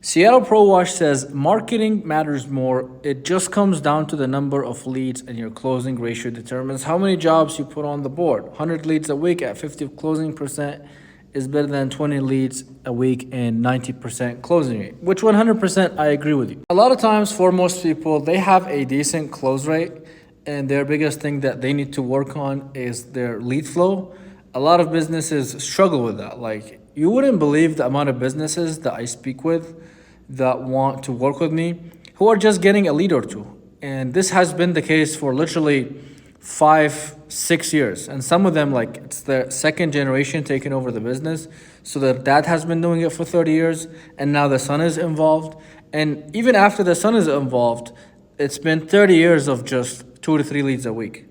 Seattle ProWash says marketing matters more. It just comes down to the number of leads, and your closing ratio determines how many jobs you put on the board. 100 leads a week at 50 closing percent is better than 20 leads a week and 90% closing rate, which 100% I agree with you. A lot of times for most people, they have a decent close rate, and their biggest thing that they need to work on is their lead flow. A lot of businesses struggle with that. Like, you wouldn't believe the amount of businesses that I speak with that want to work with me who are just getting a lead or two. And this has been the case for literally 5-6 years. And some of them, like, it's their second generation taking over the business. So their dad has been doing it for 30 years, and now the son is involved. And even after the son is involved, it's been 30 years of just 2 to 3 leads a week.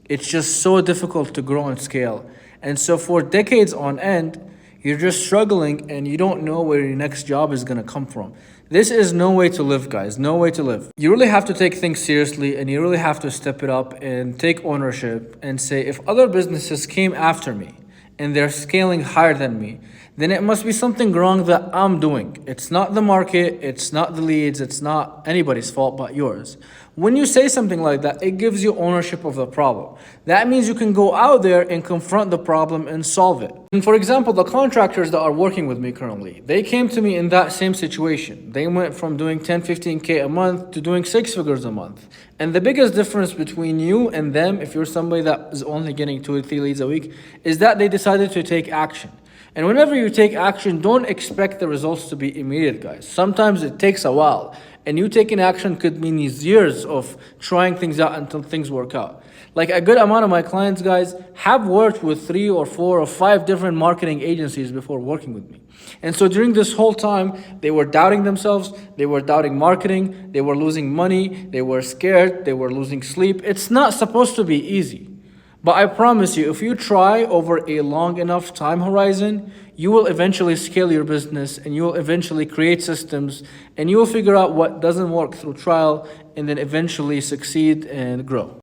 It's just so difficult to grow and scale. And so for decades on end, you're just struggling and you don't know where your next job is going to come from. This is no way to live, guys. No way to live. You really have to take things seriously, and you really have to step it up and take ownership and say, if other businesses came after me and they're scaling higher than me, then it must be something wrong that I'm doing. It's not the market, it's not the leads, it's not anybody's fault but yours. When you say something like that, it gives you ownership of the problem. That means you can go out there and confront the problem and solve it. And for example, the contractors that are working with me currently, they came to me in that same situation. They went from doing 10, 15K a month to doing 6 figures a month. And the biggest difference between you and them, if you're somebody that is only getting 2 or 3 leads a week, is that they decided to take action. And whenever you take action, don't expect the results to be immediate, guys. Sometimes it takes a while. And you taking action could mean these years of trying things out until things work out. Like, a good amount of my clients, guys, have worked with 3 or 4 or 5 different marketing agencies before working with me. And so during this whole time, they were doubting themselves, they were doubting marketing, they were losing money, they were scared, they were losing sleep. It's not supposed to be easy. But I promise you, if you try over a long enough time horizon, you will eventually scale your business, and you will eventually create systems, and you will figure out what doesn't work through trial, and then eventually succeed and grow.